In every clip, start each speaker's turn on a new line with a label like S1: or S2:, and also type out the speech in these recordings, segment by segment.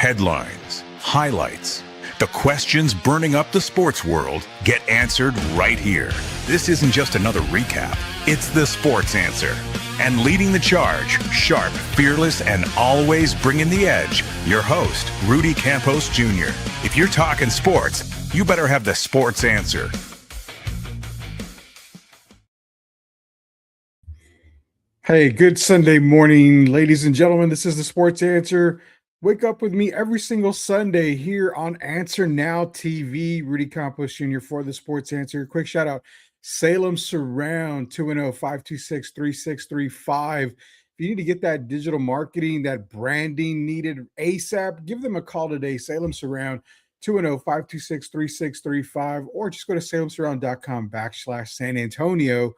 S1: Headlines, highlights, the questions burning up the sports world get answered right here. This isn't just another recap, it's the sports answer. And leading the charge, sharp, fearless, and always bringing the edge, your host, Rudy Campos Jr. If you're talking sports, you better have the sports answer.
S2: Hey, good Sunday morning, ladies and gentlemen. This is the Sports Answer. Wake up with me every single Sunday here on Answer Now TV. Rudy Campos Jr. for the Sports Answer. Quick shout out, Salem Surround, 210-526-3635. If you need to get that digital marketing, that branding needed ASAP, give them a call today. Salem Surround, 210-526-3635, or just go to salemsurround.com/San Antonio.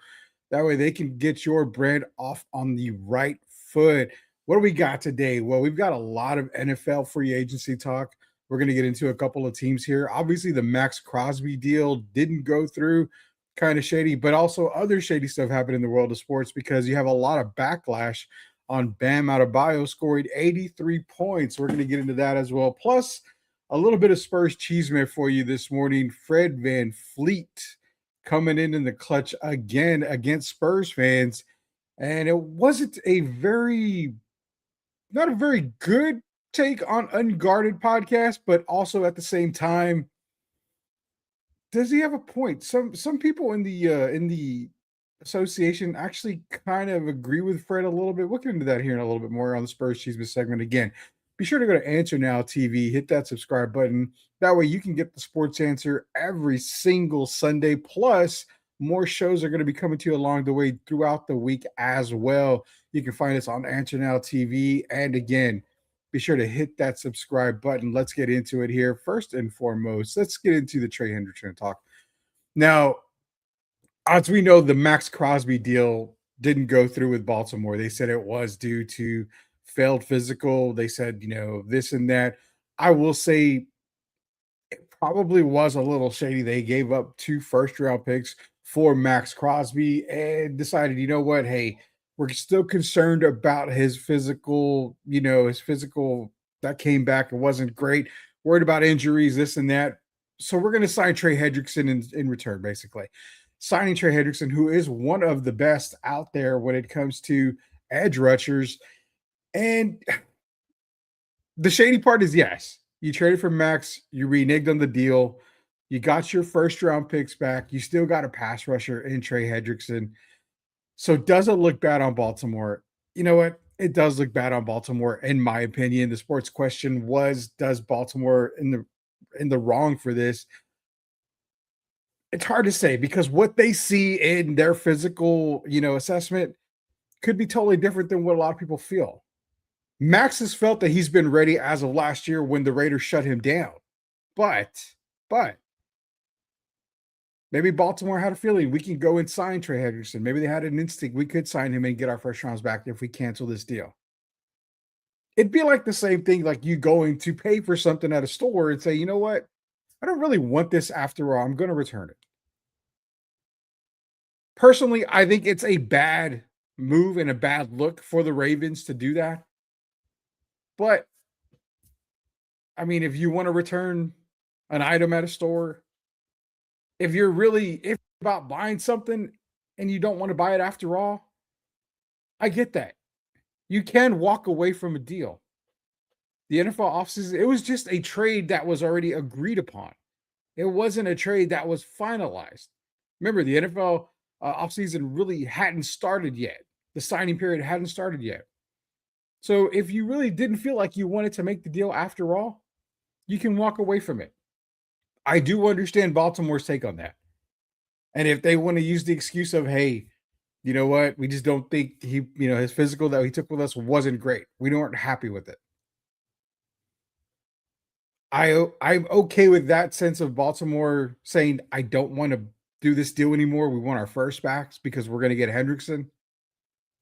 S2: That way they can get your brand off on the right foot. What do we got today? Well, we've got a lot of NFL free agency talk. We're going to get into a couple of teams here. Obviously, the Max Crosby deal didn't go through, kind of shady, but also other shady stuff happened in the world of sports because you have a lot of backlash on Bam Adebayo scoring 83 points. We're going to get into that as well. Plus, a little bit of Spurs Chisme for you this morning. Fred VanVleet coming in the clutch again against Spurs fans. And it wasn't not a very good take on Unguarded Podcast, but also at the same time, does he have a point? Some people in the association actually kind of agree with Fred a little bit. We'll get into that here in a little bit more on the Spurs Chisme segment. Again, be sure to go to Answer Now TV, hit that subscribe button. That way you can get the Sports Answer every single Sunday. Plus, more shows are going to be coming to you along the way throughout the week as well. You can find us on Answer Now TV. And again, be sure to hit that subscribe button. Let's get into it here. First and foremost, let's get into the Trey Hendrickson talk. Now, as we know, the Max Crosby deal didn't go through with Baltimore. They said it was due to failed physical. They said, this and that. I will say it probably was a little shady. They gave up 2 first-round picks for Max Crosby and decided, you know what, hey, we're still concerned about his physical, that came back. It wasn't great. Worried about injuries, this and that. So we're going to sign Trey Hendrickson in return, basically. Signing Trey Hendrickson, who is one of the best out there when it comes to edge rushers. And the shady part is, yes, you traded for Max, you reneged on the deal, you got your first-round picks back, you still got a pass rusher in Trey Hendrickson. So does it look bad on Baltimore? You know what? It does look bad on Baltimore, in my opinion. The sports question was, does Baltimore in the wrong for this? It's hard to say because what they see in their physical, assessment could be totally different than what a lot of people feel. Max has felt that he's been ready as of last year when the Raiders shut him down. But maybe Baltimore had a feeling we can go and sign Trey Hendrickson. Maybe they had an instinct we could sign him and get our first rounds back if we cancel this deal. It'd be like the same thing, like you going to pay for something at a store and say, you know what? I don't really want this after all. I'm going to return it. Personally, I think it's a bad move and a bad look for the Ravens to do that. But, I mean, if you want to return an item at a store, if you're about buying something and you don't want to buy it after all, I get that. You can walk away from a deal. The NFL offseason, it was just a trade that was already agreed upon. It wasn't a trade that was finalized. Remember, the NFL offseason really hadn't started yet. The signing period hadn't started yet. So if you really didn't feel like you wanted to make the deal after all, you can walk away from it. I do understand Baltimore's take on that. And if they want to use the excuse of, hey, you know what? We just don't think his physical that he took with us wasn't great. We weren't happy with it. I'm okay with that sense of Baltimore saying, I don't want to do this deal anymore. We want our first backs because we're going to get Hendrickson.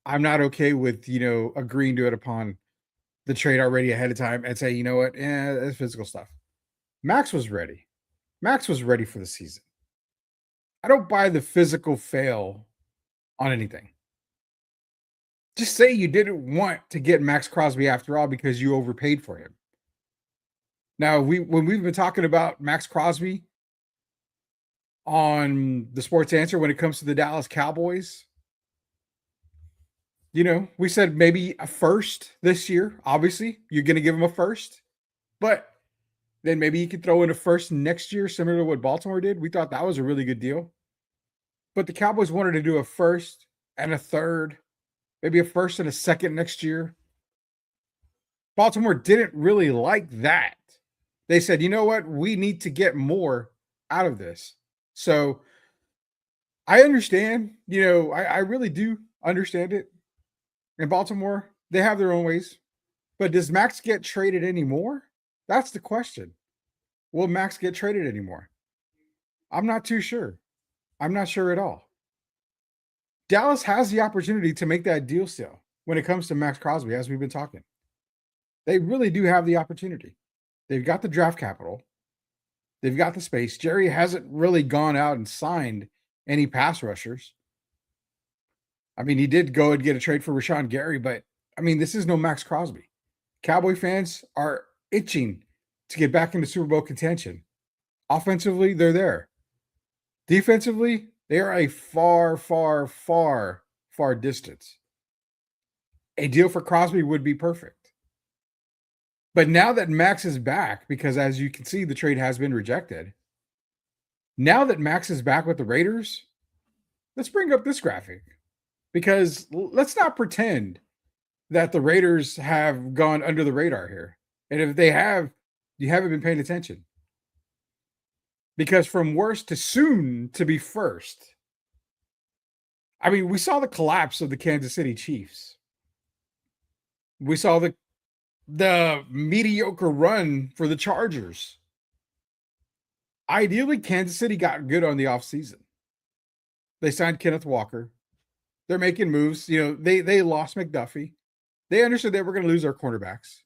S2: I'm not okay with, agreeing to it upon the trade already ahead of time and say, you know what? That's physical stuff. Max was ready. Max was ready for the season. I don't buy the physical fail on anything. Just say you didn't want to get Max Crosby after all because you overpaid for him. Now, when we've been talking about Max Crosby on the Sports Answer when it comes to the Dallas Cowboys, we said maybe a first this year. Obviously, you're going to give him a first, but then maybe you could throw in a first next year, similar to what Baltimore did. We thought that was a really good deal. But the Cowboys wanted to do a first and a third, maybe a first and a second next year. Baltimore didn't really like that. They said, you know what? We need to get more out of this. So I understand, I really do understand it. In Baltimore, they have their own ways. But does Max get traded anymore? That's the question. Will Max get traded anymore? I'm not too sure. I'm not sure at all. Dallas has the opportunity to make that deal still when it comes to Max Crosby, as we've been talking. They really do have the opportunity. They've got the draft capital. They've got the space. Jerry hasn't really gone out and signed any pass rushers. I mean, he did go and get a trade for Rashawn Gary, but this is no Max Crosby. Cowboy fans are itching to get back into Super Bowl contention. Offensively, they're there. Defensively, they are a far, far, far, far distance. A deal for Crosby would be perfect. But now that Max is back, because as you can see, the trade has been rejected. Now that Max is back with the Raiders, let's bring up this graphic. Because let's not pretend that the Raiders have gone under the radar here. And if they have, you haven't been paying attention. Because from worst to soon to be first. We saw the collapse of the Kansas City Chiefs. We saw the mediocre run for the Chargers. Ideally, Kansas City got good on the offseason. They signed Kenneth Walker. They're making moves. They lost McDuffie. They understood they were going to lose their cornerbacks.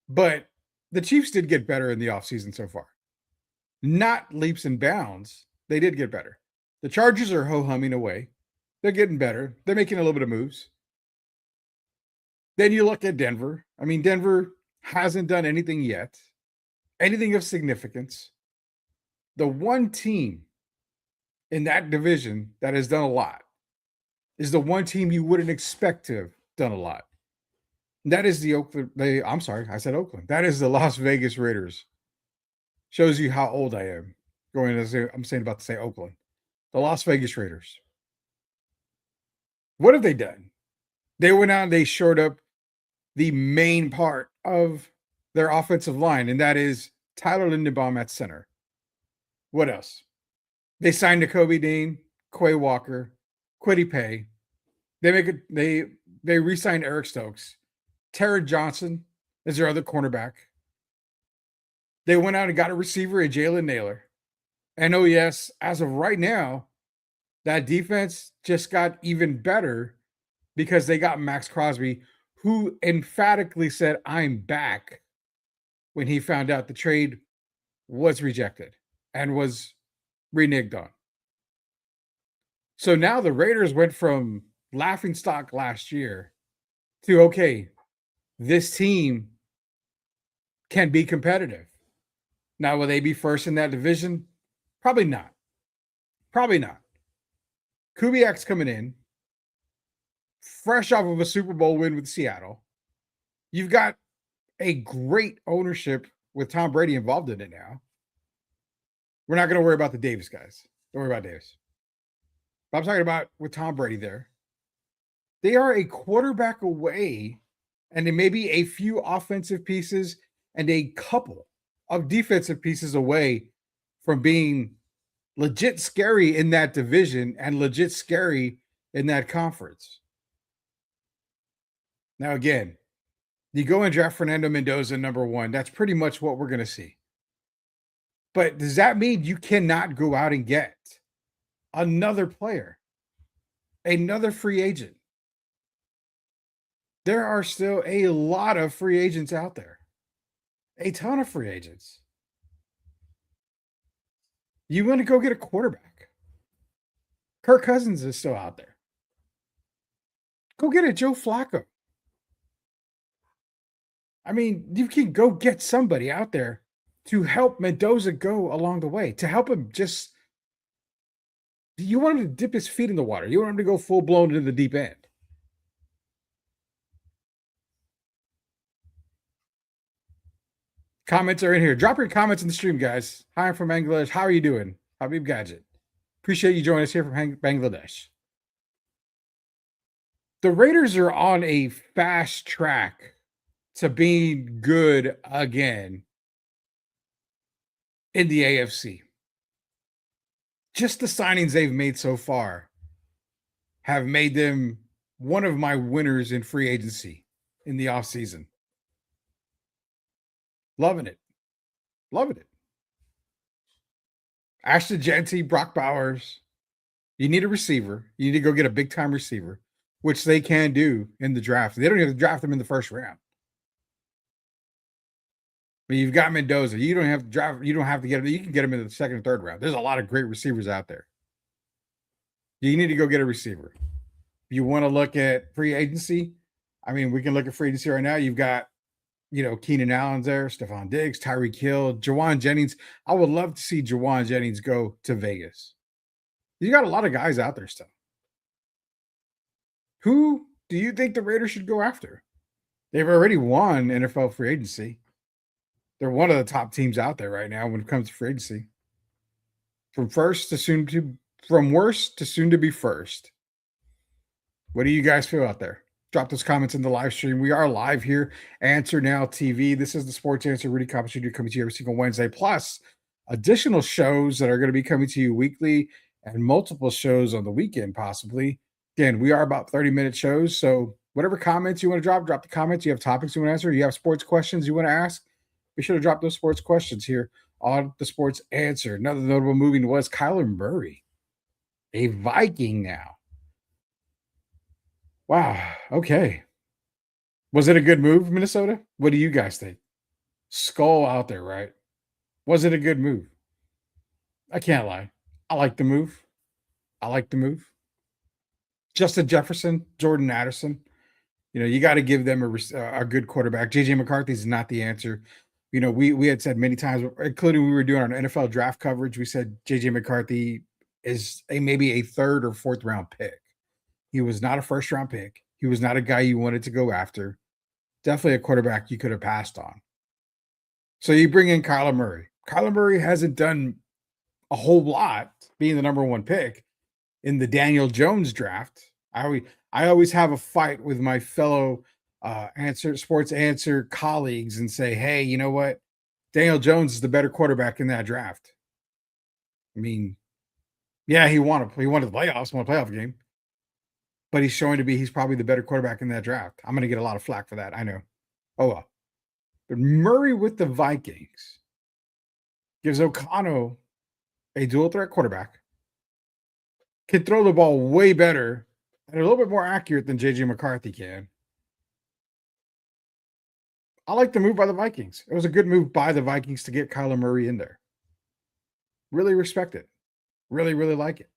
S2: But the Chiefs did get better in the offseason so far. Not leaps and bounds. They did get better. The Chargers are ho-humming away. They're getting better. They're making a little bit of moves. Then you look at Denver. Denver hasn't done anything yet. Anything of significance. The one team in that division that has done a lot is the one team you wouldn't expect to have done a lot. That is the Oakland. I'm sorry, I said Oakland. That is the Las Vegas Raiders. Shows you how old I am. I'm about to say Oakland. The Las Vegas Raiders. What have they done? They went out and they shored up the main part of their offensive line, and that is Tyler Linderbaum at center. What else? They signed Nakobe Dean, Quay Walker, Kwity Paye. They re-signed Eric Stokes. Terrell Johnson is their other cornerback. They went out and got a receiver in Jalen Naylor. And oh yes, as of right now, that defense just got even better because they got Max Crosby, who emphatically said, "I'm back," when he found out the trade was rejected and was reneged on. So now the Raiders went from laughingstock last year to, okay, this team can be competitive. Now, will they be first in that division? Probably not. Probably not. Kubiak's coming in, fresh off of a Super Bowl win with Seattle. You've got a great ownership with Tom Brady involved in it now. We're not going to worry about the Davis guys. Don't worry about Davis. But I'm talking about with Tom Brady there. They are a quarterback away, and there may be a few offensive pieces and a couple of defensive pieces away from being legit scary in that division and legit scary in that conference. Now, again, you go and draft Fernando Mendoza number one. That's pretty much what we're going to see. But does that mean you cannot go out and get another player, another free agent? There are still a lot of free agents out there, a ton of free agents. You want to go get a quarterback. Kirk Cousins is still out there. Go get a Joe Flacco. You can go get somebody out there to help Mendoza go along the way, to help him just. You want him to dip his feet in the water. You want him to go full blown into the deep end. Comments are in here. Drop your comments in the stream, guys. Hi, I'm from Bangladesh. How are you doing? Habib Gadget. Appreciate you joining us here from Bangladesh. The Raiders are on a fast track to being good again in the AFC. Just the signings they've made so far have made them one of my winners in free agency in the offseason. Loving it. Loving it. Ashton Genty, Brock Bowers. You need a receiver. You need to go get a big-time receiver, which they can do in the draft. They don't have to draft them in the first round. But you've got Mendoza. You don't have to draft. You don't have to get him. You can get him in the second and third round. There's a lot of great receivers out there. You need to go get a receiver. If you want to look at free agency, I mean, we can look at free agency right now. You've got, Keenan Allen's there, Stephon Diggs, Tyreek Hill, Jawan Jennings. I would love to see Jawan Jennings go to Vegas. You got a lot of guys out there still. Who do you think the Raiders should go after? They've already won NFL free agency. They're one of the top teams out there right now when it comes to free agency. From worst to soon to be first. What do you guys feel out there? Drop those comments in the live stream. We are live here. Answer Now TV. This is the Sports Answer. Rudy Copper Studio coming to you every single Wednesday. Plus, additional shows that are going to be coming to you weekly and multiple shows on the weekend, possibly. Again, we are about 30-minute shows. So whatever comments you want to drop the comments. You have topics you want to answer. You have sports questions you want to ask. Be sure to drop those sports questions here on the Sports Answer. Another notable moving was Kyler Murray, a Viking now. Wow. Okay. Was it a good move, Minnesota? What do you guys think? Skull out there, right? Was it a good move? I can't lie. I like the move. Justin Jefferson, Jordan Addison. You got to give them a good quarterback. J.J. McCarthy is not the answer. We had said many times, including we were doing our NFL draft coverage, we said J.J. McCarthy is maybe a third or fourth round pick. He was not a first round pick. He was not a guy you wanted to go after. Definitely a quarterback you could have passed on. So you bring in Kyler Murray. Kyler Murray hasn't done a whole lot being the number one pick in the Daniel Jones draft. I always have a fight with my fellow Sports Answer colleagues and say, hey, you know what? Daniel Jones is the better quarterback in that draft. I mean, yeah, he won the playoffs, won a playoff game. But he's probably the better quarterback in that draft. I'm going to get a lot of flack for that. I know. Oh, well. But Murray with the Vikings gives O'Connell a dual threat quarterback. Can throw the ball way better and a little bit more accurate than J.J. McCarthy can. I like the move by the Vikings. It was a good move by the Vikings to get Kyler Murray in there. Really respect it. Really, really like it.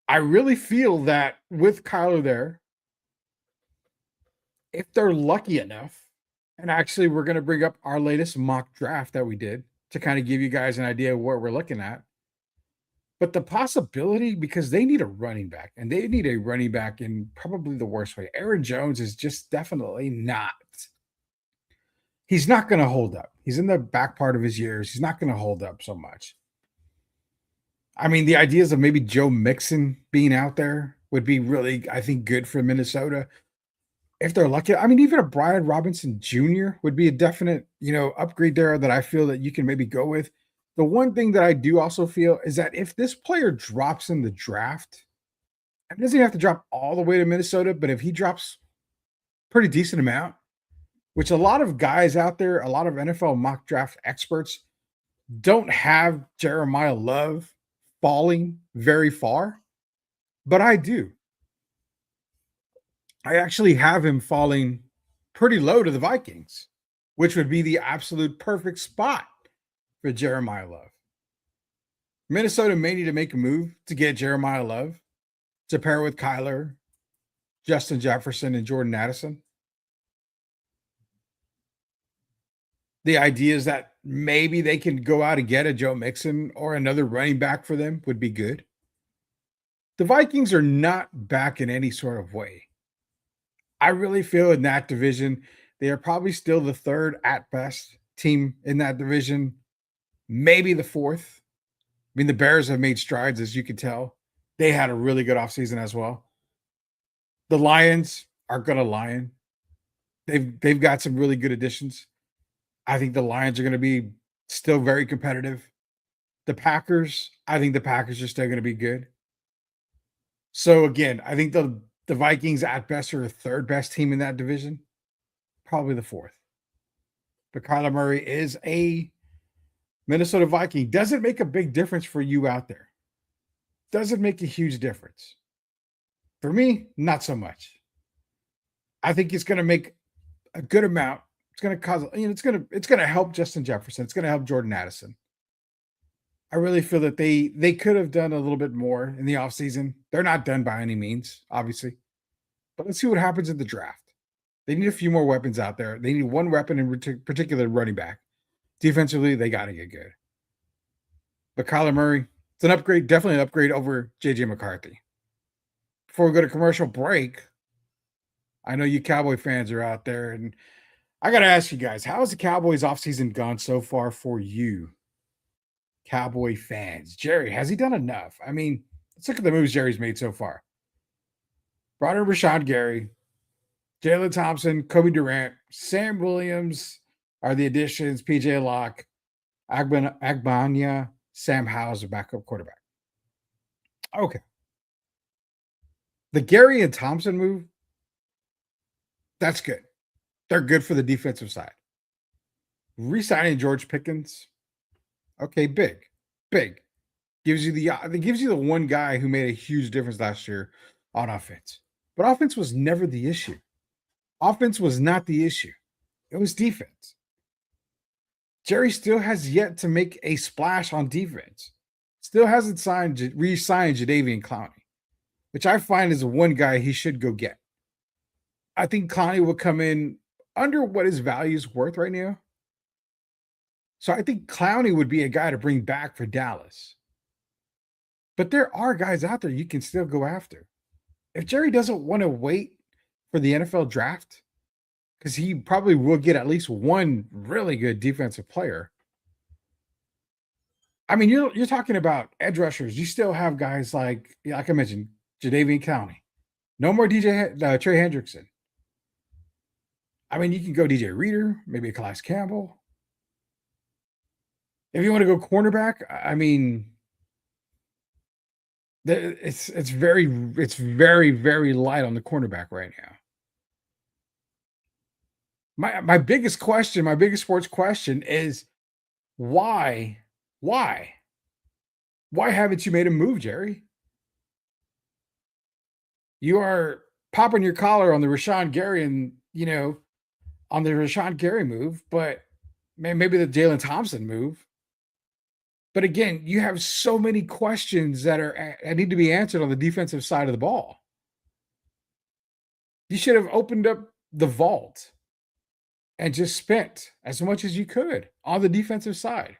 S2: I really feel that with Kyler there, if they're lucky enough, and actually we're going to bring up our latest mock draft that we did to kind of give you guys an idea of what we're looking at. But the possibility, because they need a running back, and they need a running back in probably the worst way. Aaron Jones is just definitely not. He's not going to hold up. He's in the back part of his years. He's not going to hold up so much. I mean, the ideas of maybe Joe Mixon being out there would be really, I think, good for Minnesota. If they're lucky. I mean, even a Brian Robinson Jr. would be a definite, upgrade there that I feel that you can maybe go with. The one thing that I do also feel is that if this player drops in the draft, it doesn't have to drop all the way to Minnesota, but if he drops pretty decent amount, which a lot of guys out there, a lot of NFL mock draft experts don't have Jeremiah Love falling very far, but I do. I actually have him falling pretty low to the Vikings, which would be the absolute perfect spot for Jeremiah Love. Minnesota may need to make a move to get Jeremiah Love to pair with Kyler, Justin Jefferson, and Jordan Addison. The idea is that maybe they can go out and get a Joe Mixon or another running back for them would be good. The Vikings are not back in any sort of way. I really feel in that division, they are probably still the third at best team in that division, maybe the fourth. I mean, the Bears have made strides, as you can tell. They had a really good offseason as well. The Lions are going to lion. They've got some really good additions. I think the Lions are going to be still very competitive. The Packers, I think the Packers are still going to be good. So again, I think the Vikings at best are the third best team in that division, probably the fourth. But Kyler Murray is a Minnesota Viking. Doesn't make a big difference for you out there. Doesn't make a huge difference. For me, not so much. I think it's going to make a good amount. It's going to cause, it's going to help Justin Jefferson. It's going to help Jordan Addison. I really feel that they could have done a little bit more in the offseason. They're not done by any means, obviously. But let's see what happens in the draft. They need a few more weapons out there. They need one weapon in particular, running back. Defensively, they got to get good. But Kyler Murray, it's an upgrade, definitely an upgrade over J.J. McCarthy. Before we go to commercial break, I know you Cowboy fans are out there, and I got to ask you guys, how has the Cowboys offseason gone so far for you, Cowboy fans? Jerry, has he done enough? I mean, let's look at the moves Jerry's made so far. Brought in Rashawn Gary, Jalen Thompson, Kobe Durant, Sam Williams are the additions, PJ Locke, Agbanya, Sam Howell's a backup quarterback. Okay. The Gary and Thompson move, that's good. They're good for the defensive side. Re-signing George Pickens, okay, big. It gives you the one guy who made a huge difference last year on offense. But offense was never the issue. Offense was not the issue. It was defense. Jerry still has yet to make a splash on defense. Still hasn't re-signed Jadeveon Clowney, which I find is the one guy he should go get. I think Clowney will come in under what his value is worth right now. So I think Clowney would be a guy to bring back for Dallas. But there are guys out there you can still go after. If Jerry doesn't want to wait for the NFL draft, because he probably will get at least one really good defensive player. I mean, you're talking about edge rushers. You still have guys like I mentioned, Jadeveon Clowney. No more Trey Hendrickson. I mean, you can go DJ Reader, maybe a Calais Campbell. If you want to go cornerback, I mean, it's very, very light on the cornerback right now. My biggest sports question is why haven't you made a move, Jerry? You are popping your collar on the Rashawn Gary and on the Rashawn Gary move, but maybe the Jalen Thompson move. But again, you have so many questions that need to be answered on the defensive side of the ball. You should have opened up the vault and just spent as much as you could on the defensive side.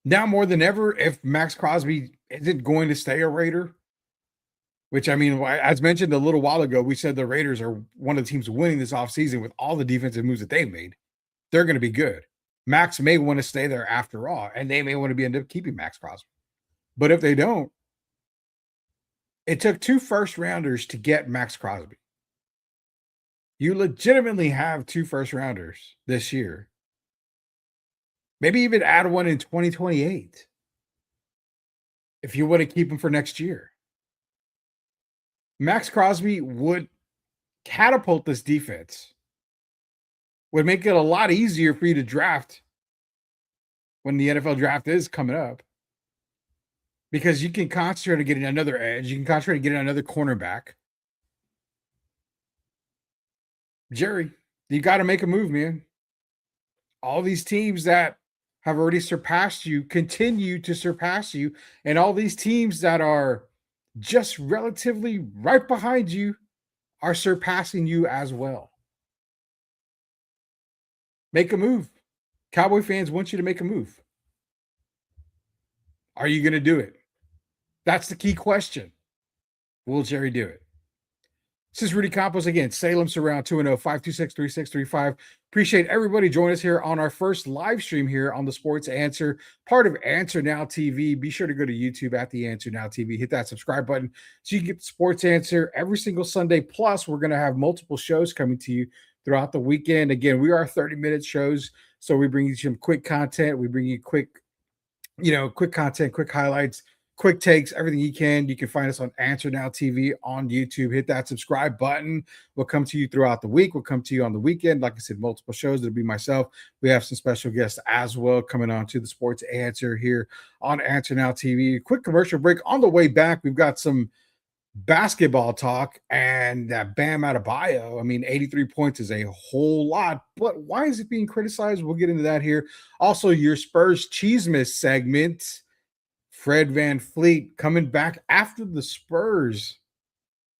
S2: Now more than ever, if Max Crosby isn't going to stay a Raider, which I mean, as mentioned a little while ago, we said the Raiders are one of the teams winning this offseason with all the defensive moves that they've made. They're going to be good. Max may want to stay there after all, and they may want to end up keeping Max Crosby. But if they don't, it took 2 first-rounders to get Max Crosby. You legitimately have 2 first-rounders this year. Maybe even add one in 2028 if you want to keep him for next year. Max Crosby would catapult this defense, would make it a lot easier for you to draft when the NFL draft is coming up, because you can concentrate on getting another edge. You can concentrate on getting another cornerback. Jerry, you got to make a move, man. All these teams that have already surpassed you continue to surpass you, and all these teams that are just relatively right behind you are surpassing you as well. Make a move. Cowboy fans want you to make a move. Are you going to do it? That's the key question. Will Jerry do it? This is Rudy Campos again, Salem Surround 210-526-3635. Appreciate everybody joining us here on our first live stream here on the Sports Answer, part of Answer Now TV. Be sure to go to YouTube at the Answer Now TV. Hit that subscribe button so you can get the Sports Answer every single Sunday. Plus, we're going to have multiple shows coming to you throughout the weekend. Again, we are 30-minute shows, so we bring you some quick content. We bring you quick content, quick highlights, quick takes, everything you can. You can find us on Answer Now TV on YouTube. Hit that subscribe button. We'll come to you throughout the week. We'll come to you on the weekend. Like I said, multiple shows. It'll be myself. We have some special guests as well coming on to the Sports Answer here on Answer Now TV. Quick commercial break. On the way back, we've got some basketball talk and that Bam Adebayo. I mean, 83 points is a whole lot, but why is it being criticized? We'll get into that here. Also, your Spurs Chisme segment. Fred VanVleet coming back after the Spurs.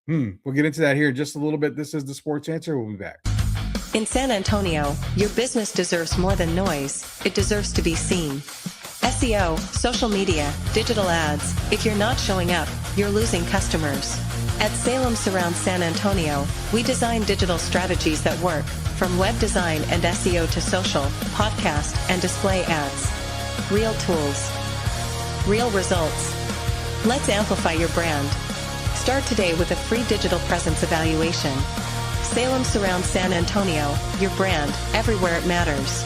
S2: We'll get into that here in just a little bit. This is the Sports Answer. We'll be back.
S3: In San Antonio, your business deserves more than noise. It deserves to be seen. SEO, social media, digital ads. If you're not showing up, you're losing customers. At Salem Surround San Antonio, we design digital strategies that work, from web design and SEO to social, podcast, and display ads. Real tools. Real results. Let's amplify your brand. Start today with a free digital presence evaluation. Salem Surround San Antonio, your brand, everywhere it matters.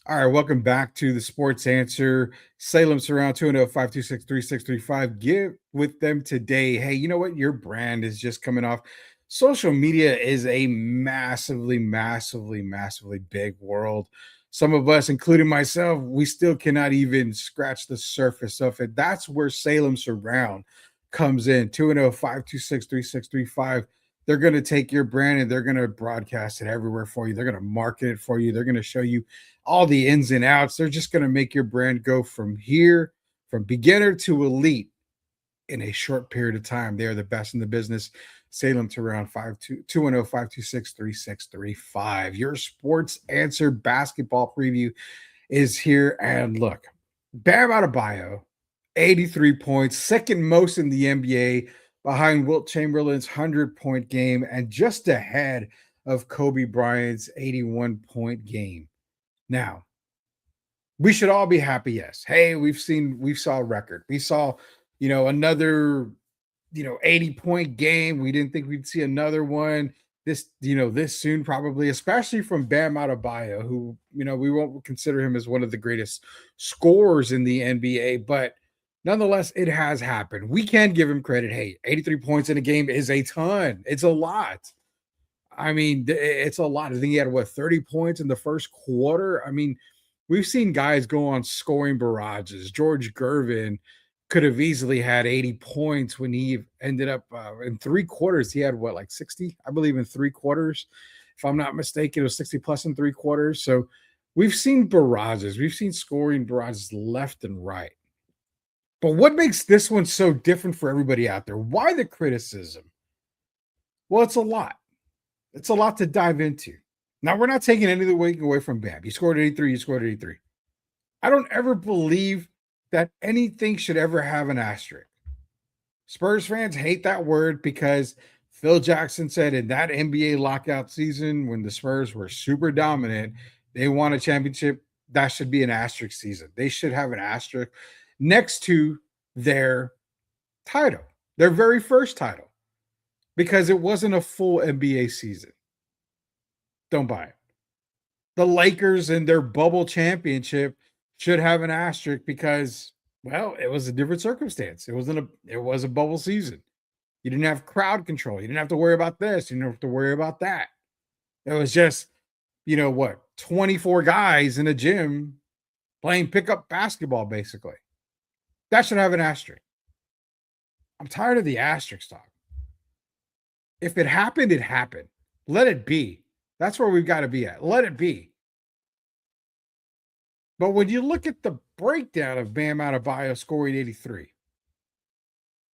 S2: All right, welcome back to the Sports Answer. Salem Surround 210-526-3635. Get with them today. Hey, you know what? Your brand is just coming off. Social media is a massively, massively, massively big world. Some of us, including myself, we still cannot even scratch the surface of it. That's where Salem Surround comes in. 210-526-3635. They're going to take your brand and they're going to broadcast it everywhere for you. They're going to market it for you. They're going to show you all the ins and outs. They're just going to make your brand go from beginner to elite in a short period of time. They are the best in the business. Salem to around 210-526-3635. Your Sports Answer basketball preview is here. And look, Bam Adebayo, 83 points, second most in the NBA, behind Wilt Chamberlain's 100-point game and just ahead of Kobe Bryant's 81-point game. Now, we should all be happy, yes. Hey, we saw a record. We saw, another, 80-point game. We didn't think we'd see another one this soon, probably, especially from Bam Adebayo, who, we won't consider him as one of the greatest scorers in the NBA, but nonetheless, it has happened. We can give him credit. Hey, 83 points in a game is a ton. It's a lot. I mean, it's a lot. I think he had, 30 points in the first quarter? I mean, we've seen guys go on scoring barrages. George Gervin could have easily had 80 points when he ended up in 3 quarters. He had, 60? I believe in 3 quarters. If I'm not mistaken, it was 60 plus in 3 quarters. So we've seen barrages. We've seen scoring barrages left and right. But what makes this one so different for everybody out there? Why the criticism? Well, it's a lot. It's a lot to dive into. Now, we're not taking anything away from Bam. He scored 83. He scored 83. I don't ever believe that anything should ever have an asterisk. Spurs fans hate that word because Phil Jackson said in that NBA lockout season when the Spurs were super dominant, they won a championship. That should be an asterisk season. They should have an asterisk next to their title, their very first title, because it wasn't a full NBA season. Don't buy it. The Lakers and their bubble championship should have an asterisk because, well, it was a different circumstance. It was a bubble season. You didn't have crowd control. You didn't have to worry about this. You didn't have to worry about that. It was just, 24 guys in a gym playing pickup basketball, basically. That should have an asterisk. I'm tired of the asterisk talk. If it happened, it happened. Let it be. That's where we've got to be at. Let it be. But when you look at the breakdown of Bam Adebayo scoring 83.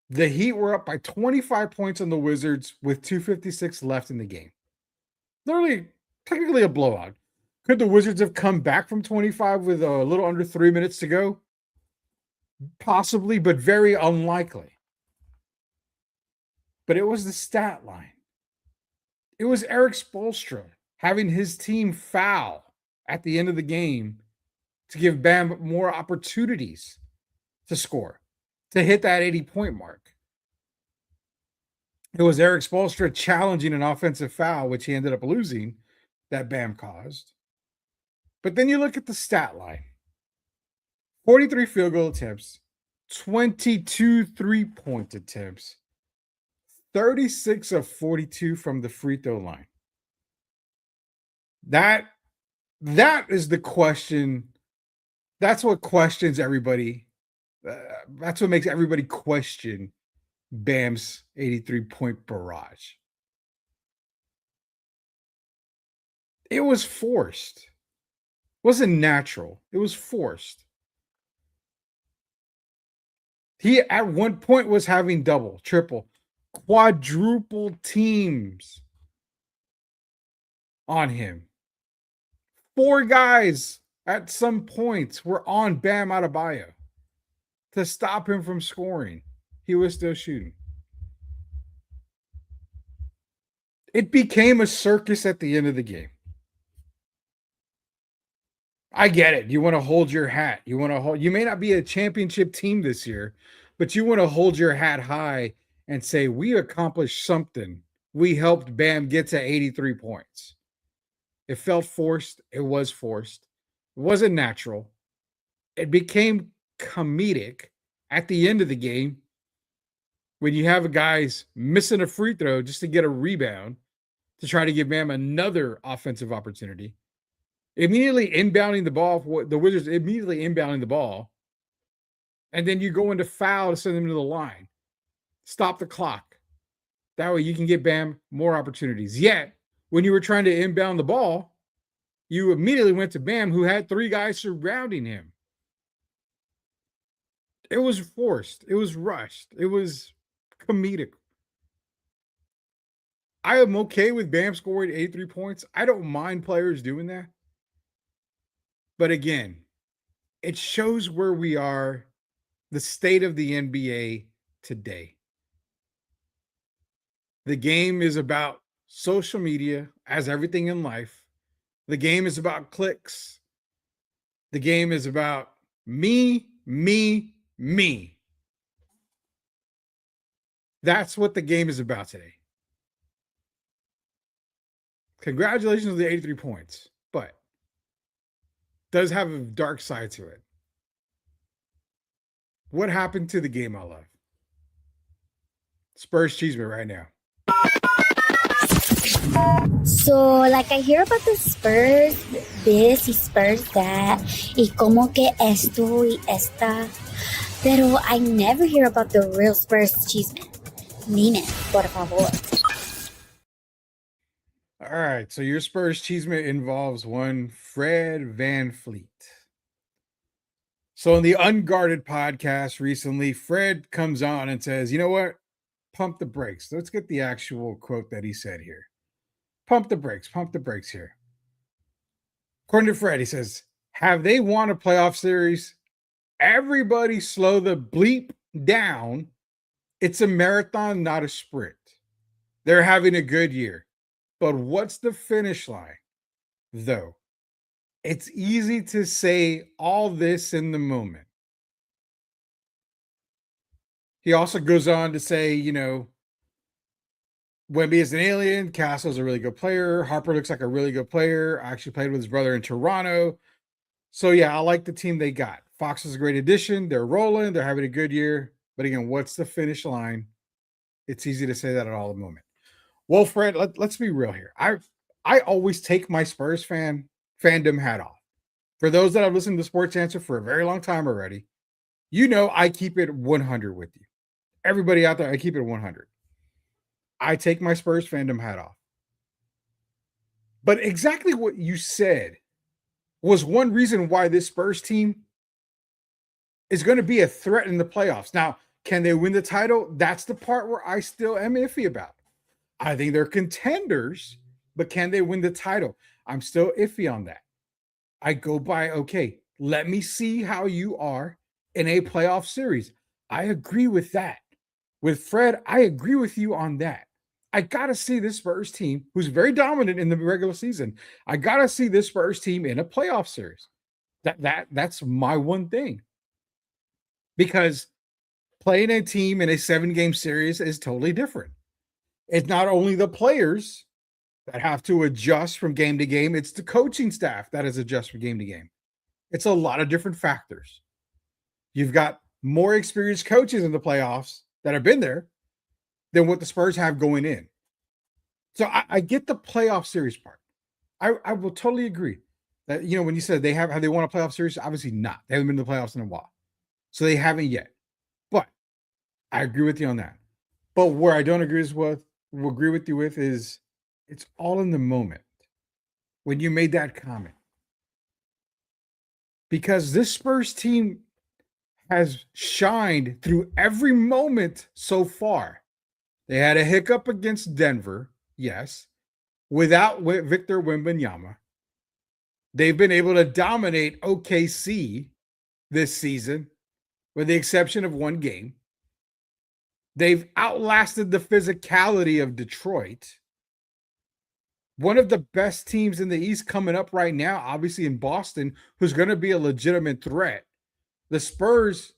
S2: The Heat were up by 25 points on the Wizards with 2:56 left in the game. Literally, technically a blowout. Could the Wizards have come back from 25 with a little under 3 minutes to go? Possibly, but very unlikely. But it was the stat line. It was Eric Spoelstra having his team foul at the end of the game to give Bam more opportunities to score, to hit that 80-point mark. It was Eric Spoelstra challenging an offensive foul, which he ended up losing, that Bam caused. But then you look at the stat line. 43 field goal attempts, 22 three-point attempts, 36 of 42 from the free throw line. That is the question. That's what questions everybody. That's what makes everybody question Bam's 83-point barrage. It was forced. It wasn't natural. It was forced. He at one point was having double, triple, quadruple teams on him. 4 guys at some points were on Bam Adebayo to stop him from scoring. He was still shooting. It became a circus at the end of the game. I get it. You want to hold your hat. You may not be a championship team this year, but you want to hold your hat high and say, we accomplished something. We helped Bam get to 83 points. It felt forced. It was forced. It wasn't natural. It became comedic at the end of the game when you have guys missing a free throw just to get a rebound to try to give Bam another offensive opportunity. Immediately inbounding the ball, the Wizards immediately inbounding the ball. And then you go into foul to send them to the line. Stop the clock. That way you can get Bam more opportunities. Yet, when you were trying to inbound the ball, you immediately went to Bam, who had 3 guys surrounding him. It was forced. It was rushed. It was comedic. I am okay with Bam scoring 83 points. I don't mind players doing that. But again, it shows where we are, the state of the NBA today. The game is about social media, as everything in life. The game is about clicks. The game is about me, me, me. That's what the game is about today. Congratulations on the 83 points, but does have a dark side to it. What happened to the game I love? Spurs Chisme right now.
S4: So, like, I hear about the Spurs this y Spurs that, y como que esto y esta, pero I never hear about the real Spurs Chisme. Dime, por favor.
S2: All right, so your Spurs Chisme involves one Fred VanVleet. So in the Unguarded podcast recently, Fred comes on and says, you know what? Pump the brakes. Let's get the actual quote that he said here. Pump the brakes here. According to Fred, he says, have they won a playoff series? Everybody slow the bleep down. It's a marathon, not a sprint. They're having a good year. But what's the finish line, though? It's easy to say all this in the moment. He also goes on to say, you know, Wemby is an alien. Castle's a really good player. Harper looks like a really good player. I actually played with his brother in Toronto. So, yeah, I like the team they got. Fox is a great addition. They're rolling. They're having a good year. But again, what's the finish line? It's easy to say that at all the moment. Well, Fred, let's be real here. I always take my Spurs fandom hat off. For those that have listened to Sports Answer for a very long time already, you know I keep it 100 with you. Everybody out there, I keep it 100. I take my Spurs fandom hat off. But exactly what you said was one reason why this Spurs team is going to be a threat in the playoffs. Now, can they win the title? That's the part where I still am iffy about. I think they're contenders, but can they win the title? I'm still iffy on that. I go by, okay, let me see how you are in a playoff series. I agree with that. With Fred, I agree with you on that. I got to see this Spurs team, who's very dominant in the regular season. I got to see this Spurs team in a playoff series. That's my one thing. Because playing a team in a 7-game series is totally different. It's not only the players that have to adjust from game to game, it's the coaching staff that has adjust from game to game. It's a lot of different factors. You've got more experienced coaches in the playoffs that have been there than what the Spurs have going in. So I get the playoff series part. I will totally agree that, when you said have they won a playoff series? Obviously not. They haven't been to the playoffs in a while. So they haven't yet. But I agree with you on that. But where I don't agree with you with is it's all in the moment when you made that comment. Because this Spurs team has shined through every moment so far. They had a hiccup against Denver, yes, without Victor Wembanyama. They've been able to dominate OKC this season, with the exception of one game. They've outlasted the physicality of Detroit. One of the best teams in the East coming up right now, obviously in Boston, who's going to be a legitimate threat. The Spurs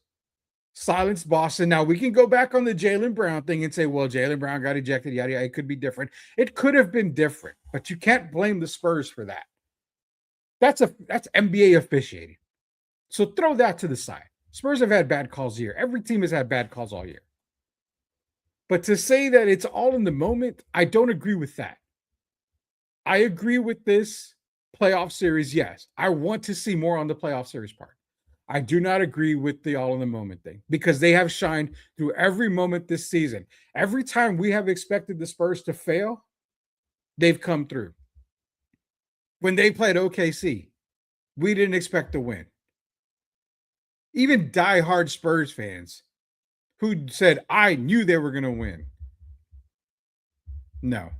S2: silenced Boston. Now, we can go back on the Jaylen Brown thing and say, well, Jaylen Brown got ejected, yada, yada. It could be different. It could have been different, but you can't blame the Spurs for that. That's NBA officiating. So throw that to the side. Spurs have had bad calls here. Every team has had bad calls all year. But to say that it's all in the moment, I don't agree with that. I agree with this playoff series, yes. I want to see more on the playoff series part. I do not agree with the all in the moment thing because they have shined through every moment this season. Every time we have expected the Spurs to fail, they've come through. When they played OKC, we didn't expect to win. Even diehard Spurs fans who said, I knew they were going to win. No,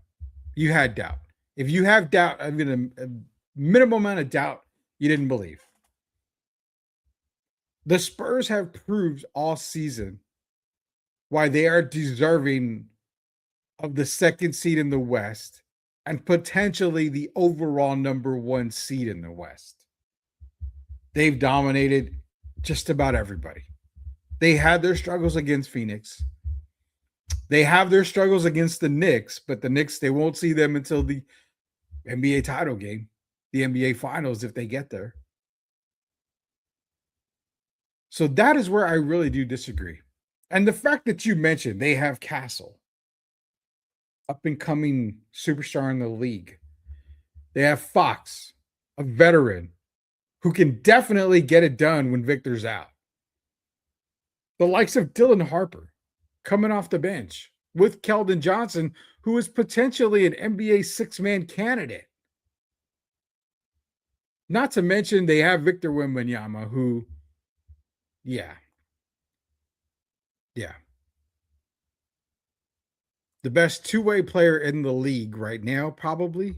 S2: you had doubt. If you have doubt, a minimal amount of doubt, you didn't believe. The Spurs have proved all season why they are deserving of the second seed in the West and potentially the overall number 1 seed in the West. They've dominated just about everybody. They had their struggles against Phoenix. They have their struggles against the Knicks, but the Knicks, they won't see them until the NBA title game, the NBA finals, if they get there. So that is where I really do disagree. And the fact that you mentioned they have Castle, up and coming superstar in the league. They have Fox, a veteran who can definitely get it done when Victor's out. The likes of Dylan Harper coming off the bench with Keldon Johnson, who is potentially an NBA 6-man candidate. Not to mention they have Victor Wembanyama, who, yeah. The best two-way player in the league right now, probably.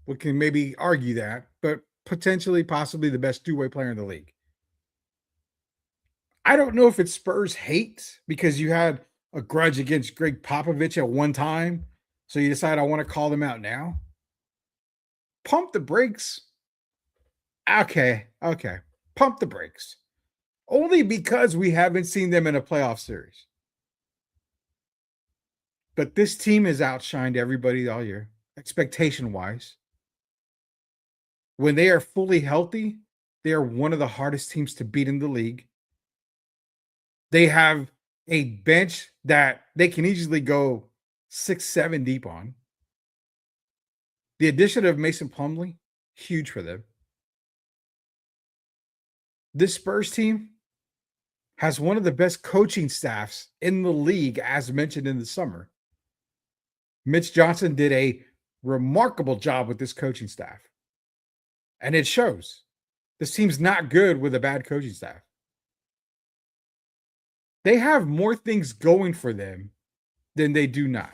S2: We can maybe argue that, but potentially, possibly the best two-way player in the league. I don't know if it's Spurs hate because you had a grudge against Greg Popovich at one time, so you decide I want to call them out now. Pump the brakes. Okay. Pump the brakes. Only because we haven't seen them in a playoff series. But this team has outshined everybody all year, expectation-wise. When they are fully healthy, they are one of the hardest teams to beat in the league. They have a bench that they can easily go 6-7 deep on. The addition of Mason Plumlee, huge for them. This Spurs team has one of the best coaching staffs in the league, as mentioned in the summer. Mitch Johnson did a remarkable job with this coaching staff. And it shows. This team's not good with a bad coaching staff. They have more things going for them than they do not.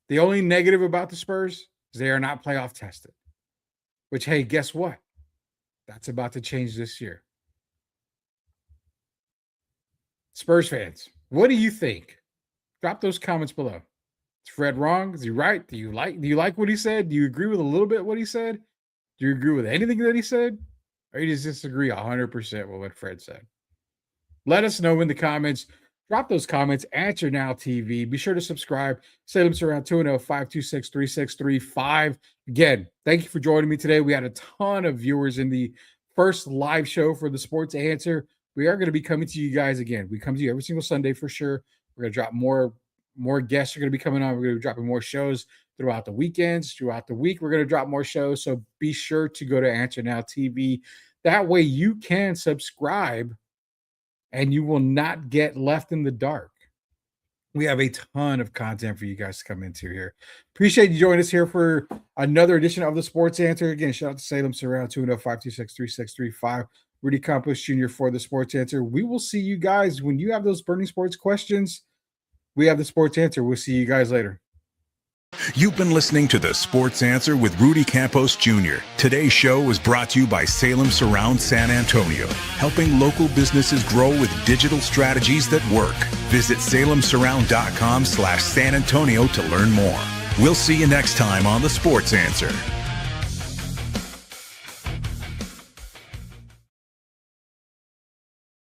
S2: The only negative about the Spurs is they are not playoff tested. Which, hey, guess what? That's about to change this year. Spurs fans, what do you think? Drop those comments below. Is Fred wrong? Is he right? Do you like what he said? Do you agree with a little bit what he said? Do you agree with anything that he said? Or you just disagree 100% with what Fred said? Let us know in the comments. Drop those comments. Answer Now TV. Be sure to subscribe. Salem Surround 210-526-3635. Again, thank you for joining me today. We had a ton of viewers in the first live show for the Sports Answer. We are going to be coming to you guys again. We come to you every single Sunday for sure. We're going to drop more guests are going to be coming on. We're going to be dropping more shows throughout the weekends. Throughout the week, we're going to drop more shows. So be sure to go to Answer Now TV. That way you can subscribe and you will not get left in the dark. We have a ton of content for you guys to come into here. Appreciate you joining us here for another edition of the Sports Answer. Again, shout out to Salem Surround 210-526-3635. Rudy Campos Jr. for the Sports Answer. We will see you guys when you have those burning sports questions. We have the Sports Answer. We'll see you guys later.
S1: You've been listening to the Sports Answer with Rudy Campos Jr. Today's show was brought to you by Salem Surround San Antonio, helping local businesses grow with digital strategies that work. Visit salemsurround.com/San Antonio to learn more. We'll see you next time on the Sports Answer.